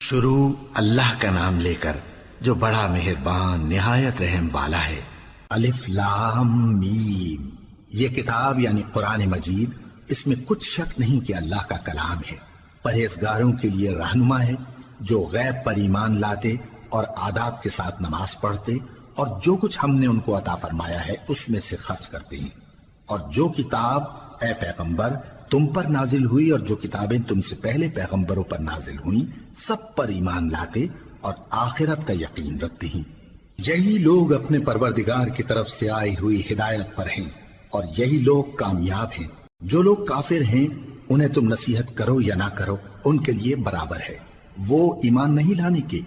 شروع اللہ کا نام لے کر جو بڑا مہربان نہایت رحم والا ہے۔ الف لام میم، یہ کتاب یعنی قرآن مجید، اس میں کچھ شک نہیں کہ اللہ کا کلام ہے، پرہیزگاروں کے لیے رہنما ہے جو غیب پر ایمان لاتے اور آداب کے ساتھ نماز پڑھتے اور جو کچھ ہم نے ان کو عطا فرمایا ہے اس میں سے خرچ کرتے ہیں، اور جو کتاب اے پیغمبر تم پر نازل ہوئی اور جو کتابیں تم سے پہلے پیغمبروں پر نازل ہوئیں سب پر ایمان لاتے اور آخرت کا یقین رکھتے ہیں۔ یہی لوگ اپنے پروردگار کی طرف سے آئی ہوئی ہدایت پر ہیں اور یہی لوگ کامیاب ہیں۔ جو لوگ کافر ہیں انہیں تم نصیحت کرو یا نہ کرو ان کے لیے برابر ہے، وہ ایمان نہیں لانے کے۔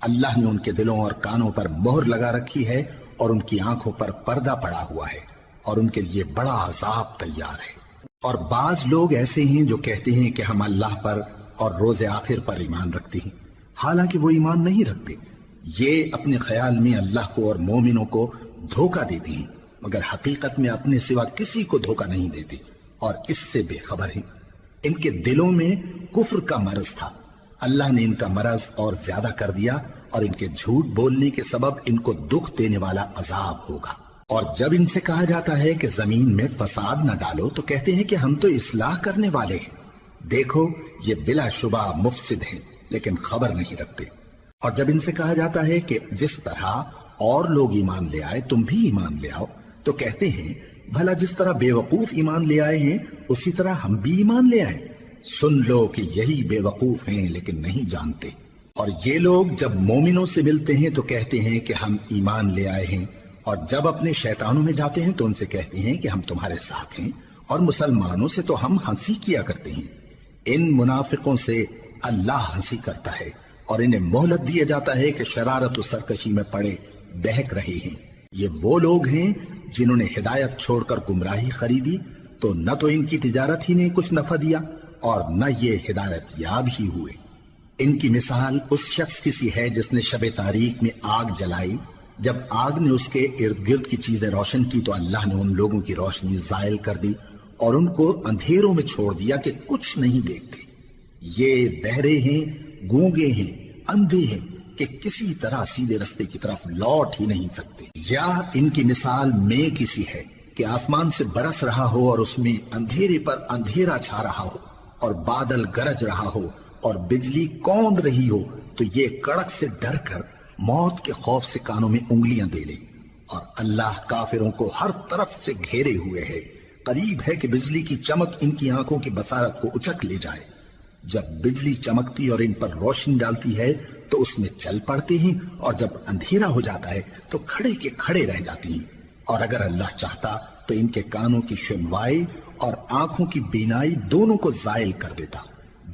اللہ نے ان کے دلوں اور کانوں پر مہر لگا رکھی ہے اور ان کی آنکھوں پر پردہ پڑا ہوا ہے اور ان کے لیے بڑا عذاب تیار ہے۔ اور بعض لوگ ایسے ہیں جو کہتے ہیں کہ ہم اللہ پر اور روز آخر پر ایمان رکھتے ہیں، حالانکہ وہ ایمان نہیں رکھتے۔ یہ اپنے خیال میں اللہ کو اور مومنوں کو دھوکہ دیتے ہیں، مگر حقیقت میں اپنے سوا کسی کو دھوکہ نہیں دیتے اور اس سے بے خبر ہیں۔ ان کے دلوں میں کفر کا مرض تھا، اللہ نے ان کا مرض اور زیادہ کر دیا اور ان کے جھوٹ بولنے کے سبب ان کو دکھ دینے والا عذاب ہوگا۔ اور جب ان سے کہا جاتا ہے کہ زمین میں فساد نہ ڈالو تو کہتے ہیں کہ ہم تو اصلاح کرنے والے ہیں۔ دیکھو یہ بلا شبہ مفسد ہیں لیکن خبر نہیں رکھتے۔ اور جب ان سے کہا جاتا ہے کہ جس طرح اور لوگ ایمان لے آئے تم بھی ایمان لے آؤ تو کہتے ہیں بھلا جس طرح بے وقوف ایمان لے آئے ہیں اسی طرح ہم بھی ایمان لے آئے۔ سن لو کہ یہی بے وقوف ہیں لیکن نہیں جانتے۔ اور یہ لوگ جب مومنوں سے ملتے ہیں تو کہتے ہیں کہ ہم ایمان لے آئے ہیں، اور جب اپنے شیطانوں میں جاتے ہیں تو ان سے کہتے ہیں کہ ہم تمہارے ساتھ ہیں، اور مسلمانوں سے تو ہم ہنسی کیا کرتے ہیں۔ ان منافقوں سے اللہ ہنسی کرتا ہے اور انہیں مہلت دیا جاتا ہے کہ شرارت و سرکشی میں پڑے بہک رہے ہیں۔ یہ وہ لوگ ہیں جنہوں نے ہدایت چھوڑ کر گمراہی خریدی تو نہ تو ان کی تجارت ہی نے کچھ نفع دیا اور نہ یہ ہدایت یاب ہی ہوئے۔ ان کی مثال اس شخص کی سی ہے جس نے شب تاریک میں آگ جلائی، جب آگ نے اس کے ارد گرد کی چیزیں روشن کی تو اللہ نے ان لوگوں کی روشنی زائل کر دی اور ان کو اندھیروں میں چھوڑ دیا کہ کچھ نہیں دیکھتے۔ یہ بہرے ہیں، گونگے ہیں، اندھے ہیں کہ کسی طرح سیدھے رستے کی طرف لوٹ ہی نہیں سکتے۔ یا ان کی مثال میں کسی ہے کہ آسمان سے برس رہا ہو اور اس میں اندھیرے پر اندھیرا چھا رہا ہو اور بادل گرج رہا ہو اور بجلی کوند رہی ہو تو یہ کڑک سے ڈر کر موت کے خوف سے کانوں میں انگلیاں دے لے۔ اور اللہ کافروں کو ہر طرف سے گھیرے ہوئے ہے، قریب ہے کہ بجلی کی چمک ان کی آنکھوں کی بصارت کو اچک لے جائے۔ جب بجلی چمکتی اور ان پر روشنی ڈالتی ہے تو اس میں چل پڑتے ہیں، اور جب اندھیرا ہو جاتا ہے تو کھڑے کے کھڑے رہ جاتی ہیں۔ اور اگر اللہ چاہتا تو ان کے کانوں کی سنوائی اور آنکھوں کی بینائی دونوں کو زائل کر دیتا۔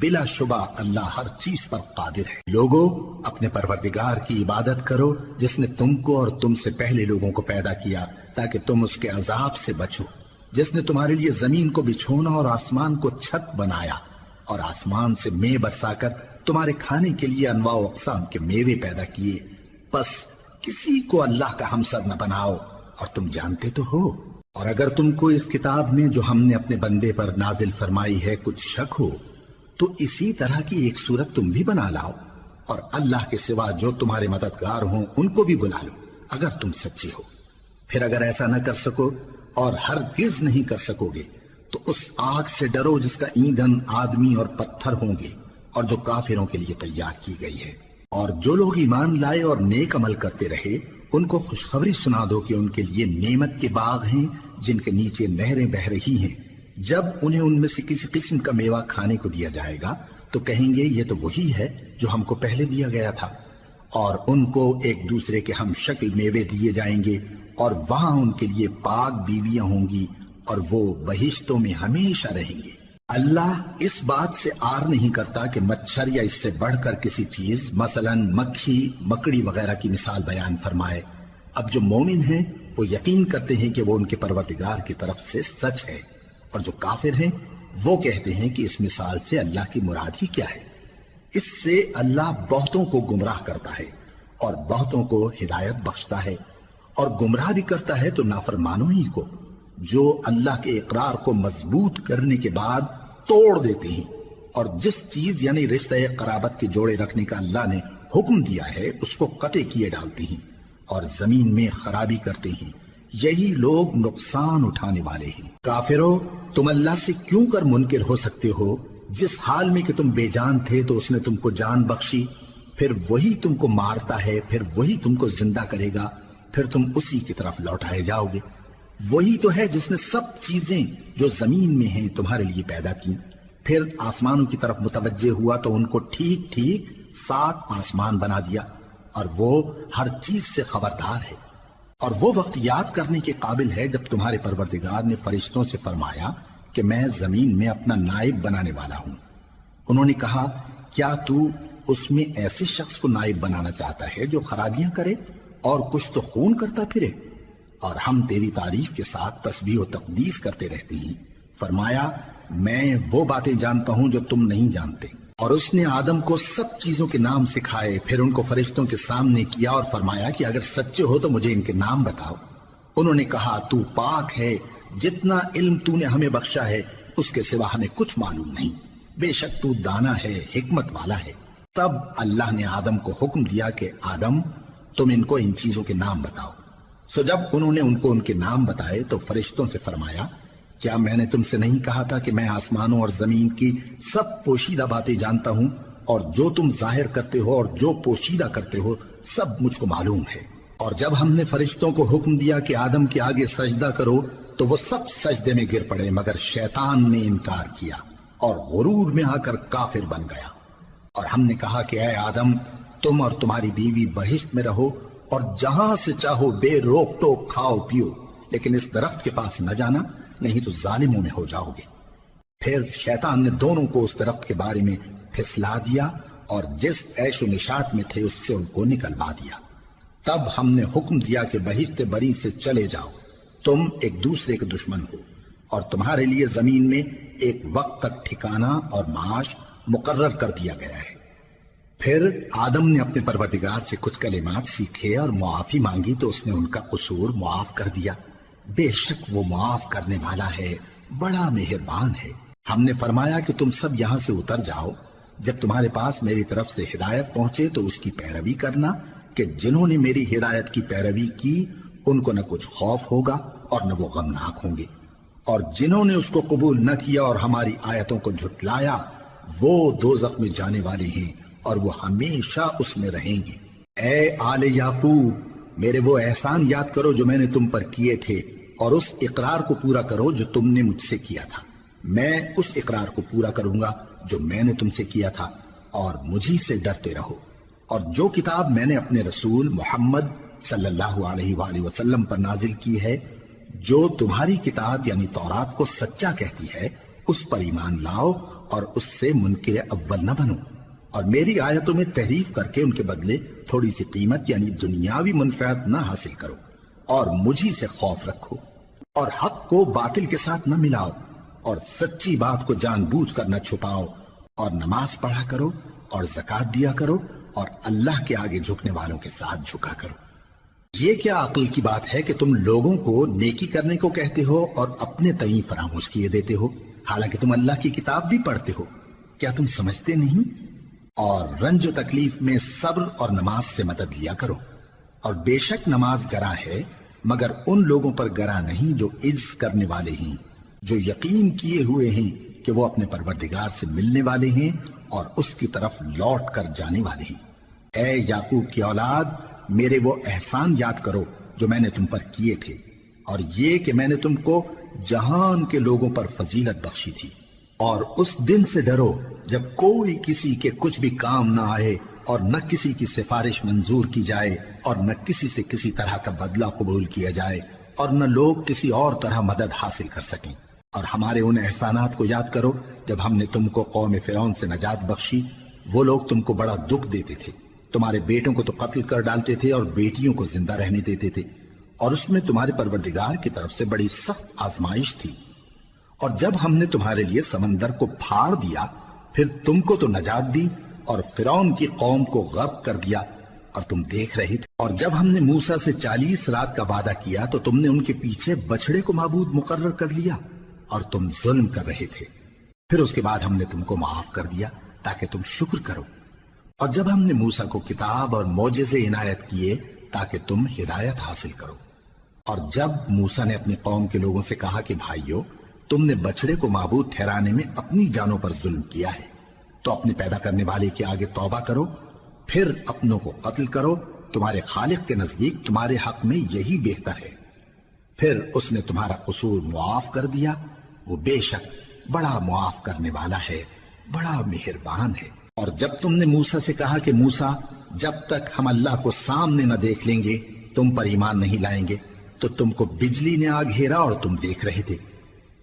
بلا شبہ اللہ ہر چیز پر قادر ہے۔ لوگوں اپنے پروردگار کی عبادت کرو جس نے تم کو اور تم سے پہلے لوگوں کو پیدا کیا تاکہ تم اس کے عذاب سے بچو، جس نے تمہارے لیے زمین کو بچھونا اور آسمان کو چھت بنایا اور آسمان سے مے برسا کر تمہارے کھانے کے لیے انواع و اقسام کے میوے پیدا کیے۔ بس کسی کو اللہ کا ہمسر نہ بناؤ اور تم جانتے تو ہو۔ اور اگر تم کو اس کتاب میں جو ہم نے اپنے بندے پر نازل فرمائی ہے کچھ شک ہو تو اسی طرح کی ایک صورت تم بھی بنا لاؤ اور اللہ کے سوا جو تمہارے مددگار ہوں ان کو بھی بلا لو اگر تم سچے ہو۔ پھر اگر ایسا نہ کر سکو اور ہرگز نہیں کر سکو گے تو اس آگ سے ڈرو جس کا ایندھن آدمی اور پتھر ہوں گے اور جو کافروں کے لیے تیار کی گئی ہے۔ اور جو لوگ ایمان لائے اور نیک عمل کرتے رہے ان کو خوشخبری سنا دو کہ ان کے لیے نعمت کے باغ ہیں جن کے نیچے نہریں بہہ رہی ہیں۔ جب انہیں ان میں سے کسی قسم کا میوہ کھانے کو دیا جائے گا تو کہیں گے یہ تو وہی ہے جو ہم کو پہلے دیا گیا تھا، اور ان کو ایک دوسرے کے ہم شکل میوے دیے جائیں گے اور وہاں ان کے لیے پاک بیویاں ہوں گی اور وہ بہشتوں میں ہمیشہ رہیں گے۔ اللہ اس بات سے آر نہیں کرتا کہ مچھر یا اس سے بڑھ کر کسی چیز مثلا مکھی مکڑی وغیرہ کی مثال بیان فرمائے۔ اب جو مومن ہیں وہ یقین کرتے ہیں کہ وہ ان کے پروردگار کی طرف سے سچ ہے، اور جو کافر ہیں وہ کہتے ہیں کہ اس مثال سے اللہ کی مراد ہی کیا ہے۔ اس سے اللہ بہتوں کو گمراہ کرتا ہے اور بہتوں کو ہدایت بخشتا ہے، اور گمراہ بھی کرتا ہے تو نافرمانوں ہی کو، جو اللہ کے اقرار کو مضبوط کرنے کے بعد توڑ دیتے ہیں اور جس چیز یعنی رشتہ قرابت کے جوڑے رکھنے کا اللہ نے حکم دیا ہے اس کو قطع کیے ڈالتی ہیں اور زمین میں خرابی کرتے ہیں، یہی لوگ نقصان اٹھانے والے ہیں۔ کافرو، تم اللہ سے کیوں کر منکر ہو سکتے ہو؟ جس حال میں کہ تم بے جان تھے تو اس نے تم کو جان بخشی، پھر وہی تم کو مارتا ہے، پھر وہی تم کو زندہ کرے گا، پھر تم اسی کی طرف لوٹائے جاؤ گے۔ وہی تو ہے جس نے سب چیزیں جو زمین میں ہیں تمہارے لیے پیدا کی، پھر آسمانوں کی طرف متوجہ ہوا تو ان کو ٹھیک ٹھیک 7 آسمان بنا دیا، اور وہ ہر چیز سے خبردار ہے۔ اور وہ وقت یاد کرنے کے قابل ہے جب تمہارے پروردگار نے فرشتوں سے فرمایا کہ میں زمین میں اپنا نائب بنانے والا ہوں۔ انہوں نے کہا، کیا تو اس میں ایسے شخص کو نائب بنانا چاہتا ہے جو خرابیاں کرے اور کچھ تو خون کرتا پھرے؟ اور ہم تیری تعریف کے ساتھ تسبیح و تقدیس کرتے رہتے ہیں۔ فرمایا، میں وہ باتیں جانتا ہوں جو تم نہیں جانتے۔ اور اس نے آدم کو سب چیزوں کے نام سکھائے، پھر ان کو فرشتوں کے سامنے کیا اور فرمایا کہ اگر سچے ہو تو مجھے ان کے نام بتاؤ۔ انہوں نے کہا، تو پاک ہے، جتنا علم تو نے ہمیں بخشا ہے اس کے سوا ہمیں کچھ معلوم نہیں، بے شک تو دانا ہے، حکمت والا ہے۔ تب اللہ نے آدم کو حکم دیا کہ آدم، تم ان کو ان چیزوں کے نام بتاؤ۔ سو جب انہوں نے ان کو ان کے نام بتائے تو فرشتوں سے فرمایا، کیا میں نے تم سے نہیں کہا تھا کہ میں آسمانوں اور زمین کی سب پوشیدہ باتیں جانتا ہوں، اور جو تم ظاہر کرتے ہو اور جو پوشیدہ کرتے ہو سب مجھ کو معلوم ہے۔ اور جب ہم نے فرشتوں کو حکم دیا کہ آدم کے آگے سجدہ کرو تو وہ سب سجدے میں گر پڑے مگر شیطان نے انکار کیا اور غرور میں آ کر کافر بن گیا۔ اور ہم نے کہا کہ اے آدم، تم اور تمہاری بیوی بہشت میں رہو اور جہاں سے چاہو بے روک ٹوک کھاؤ پیو، لیکن اس درخت کے پاس نہ جانا، نہیں تو ظالموں میں ہو جاؤ گے۔ پھر شیطان نے دونوں کو اس درخت کے بارے میں پھسلا دیا اور جس عیش و نشاط میں تھے اس سے ان کو نکلوا دیا۔ تب ہم نے حکم دیا کہ بہشت بری سے چلے جاؤ، تم ایک دوسرے کے دشمن ہو، اور تمہارے لیے زمین میں ایک وقت تک ٹھکانہ اور معاش مقرر کر دیا گیا ہے۔ پھر آدم نے اپنے پروردگار سے کچھ کلمات سیکھے اور معافی مانگی تو اس نے ان کا قصور معاف کر دیا۔ بے شک وہ معاف کرنے والا ہے، بڑا مہربان ہے۔ ہم نے فرمایا کہ تم سب یہاں سے اتر جاؤ، جب تمہارے پاس میری طرف سے ہدایت پہنچے تو اس کی پیروی کرنا، کہ جنہوں نے میری ہدایت کی پیروی کی ان کو نہ کچھ خوف ہوگا اور نہ وہ غمناک ہوں گے، اور جنہوں نے اس کو قبول نہ کیا اور ہماری آیتوں کو جھٹلایا وہ دوزخ میں جانے والے ہیں اور وہ ہمیشہ اس میں رہیں گے۔ اے آل یعقوب، میرے وہ احسان یاد کرو جو میں نے تم پر کیے تھے، اور اس اقرار کو پورا کرو جو تم نے مجھ سے کیا تھا۔ میں اس اقرار کو پورا کروں گا جو میں نے تم سے کیا تھا، اور مجھی سے ڈرتے رہو۔ اور جو کتاب میں نے اپنے رسول محمد صلی اللہ علیہ وآلہ وسلم پر نازل کی ہے، جو تمہاری کتاب یعنی تورات کو سچا کہتی ہے، اس پر ایمان لاؤ اور اس سے منکر اول نہ بنو، اور میری آیتوں میں تحریف کر کے ان کے بدلے تھوڑی سی قیمت یعنی دنیاوی منفعت نہ حاصل کرو، اور مجھی سے خوف رکھو، اور حق کو باطل کے ساتھ نہ ملاؤ، اور سچی بات کو جان بوجھ کر نہ چھپاؤ، اور نماز پڑھا کرو اور زکوٰۃ دیا کرو، اور اللہ کے آگے جھکنے والوں کے ساتھ جھکا کرو۔ یہ کیا عقل کی بات ہے کہ تم لوگوں کو نیکی کرنے کو کہتے ہو اور اپنے تئیں فراموش کیے دیتے ہو، حالانکہ تم اللہ کی کتاب بھی پڑھتے ہو؟ کیا تم سمجھتے نہیں؟ اور رنج و تکلیف میں صبر اور نماز سے مدد لیا کرو، اور بے شک نماز گراں ہے مگر ان لوگوں پر گراں نہیں جو عجز کرنے والے ہیں، جو یقین کیے ہوئے ہیں کہ وہ اپنے پروردگار سے ملنے والے ہیں اور اس کی طرف لوٹ کر جانے والے ہیں۔ اے یعقوب کی اولاد، میرے وہ احسان یاد کرو جو میں نے تم پر کیے تھے، اور یہ کہ میں نے تم کو جہان کے لوگوں پر فضیلت بخشی تھی۔ اور اس دن سے ڈرو جب کوئی کسی کے کچھ بھی کام نہ آئے، اور نہ کسی کی سفارش منظور کی جائے، اور نہ کسی سے کسی طرح کا بدلہ قبول کیا جائے، اور نہ لوگ کسی اور طرح مدد حاصل کر سکیں۔ اور ہمارے ان احسانات کو یاد کرو جب ہم نے تم کو قوم فرعون سے نجات بخشی۔ وہ لوگ تم کو بڑا دکھ دیتے تھے، تمہارے بیٹوں کو تو قتل کر ڈالتے تھے اور بیٹیوں کو زندہ رہنے دیتے تھے، اور اس میں تمہارے پروردگار کی طرف سے بڑی سخت آزمائش تھی۔ اور جب ہم نے تمہارے لیے سمندر کو پھاڑ دیا، پھر تم کو تو نجات دی اور فرعون کی قوم کو غرق کر دیا، اور تم دیکھ رہے تھے۔ اور جب ہم نے موسیٰ سے 40 رات کا وعدہ کیا تو تم نے ان کے پیچھے بچڑے کو معبود مقرر کر لیا، اور تم ظلم کر رہے تھے۔ پھر اس کے بعد ہم نے تم کو معاف کر دیا تاکہ تم شکر کرو، اور جب ہم نے موسیٰ کو کتاب اور معجزے عنایت کیے تاکہ تم ہدایت حاصل کرو۔ اور جب موسیٰ نے اپنی قوم کے لوگوں سے کہا کہ بھائیو، تم نے بچڑے کو معبود ٹھہرانے میں اپنی جانوں پر ظلم کیا ہے، تو اپنے پیدا کرنے والے کے آگے توبہ کرو، پھر اپنوں کو قتل کرو، تمہارے خالق کے نزدیک تمہارے حق میں یہی بہتر ہے۔ پھر اس نے تمہارا قصور معاف کر دیا، وہ بے شک بڑا معاف کرنے والا ہے، بڑا مہربان ہے۔ اور جب تم نے موسیٰ سے کہا کہ موسیٰ، جب تک ہم اللہ کو سامنے نہ دیکھ لیں گے تم پر ایمان نہیں لائیں گے، تو تم کو بجلی نے آ گھیرا اور تم دیکھ رہے تھے۔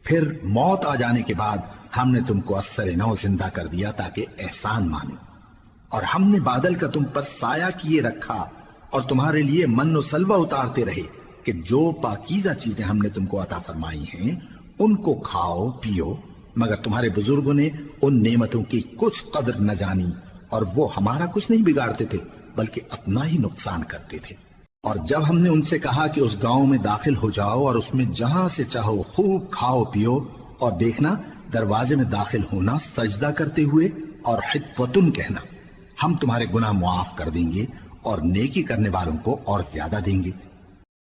پھر موت آ جانے کے بعد ہم نے تم کو اثر نو زندہ کر دیا تاکہ احسان مانو، اور ہم نے بادل کا تم پر سایہ کیے رکھا اور تمہارے لیے من و سلوہ اتارتے رہے کہ جو پاکیزہ چیزیں ہم نے تم کو عطا فرمائی ہیں ان کو کھاؤ پیو، مگر تمہارے بزرگوں نے ان نعمتوں کی کچھ قدر نہ جانی، اور وہ ہمارا کچھ نہیں بگاڑتے تھے بلکہ اپنا ہی نقصان کرتے تھے۔ اور جب ہم نے ان سے کہا کہ اس گاؤں میں داخل ہو جاؤ اور اس میں جہاں سے چاہو خوب کھاؤ پیو، اور دیکھنا دروازے میں داخل ہونا سجدہ کرتے ہوئے اور حطوۃ کہنا، ہم تمہارے گناہ معاف کر دیں گے اور نیکی کرنے والوں کو اور زیادہ دیں گے۔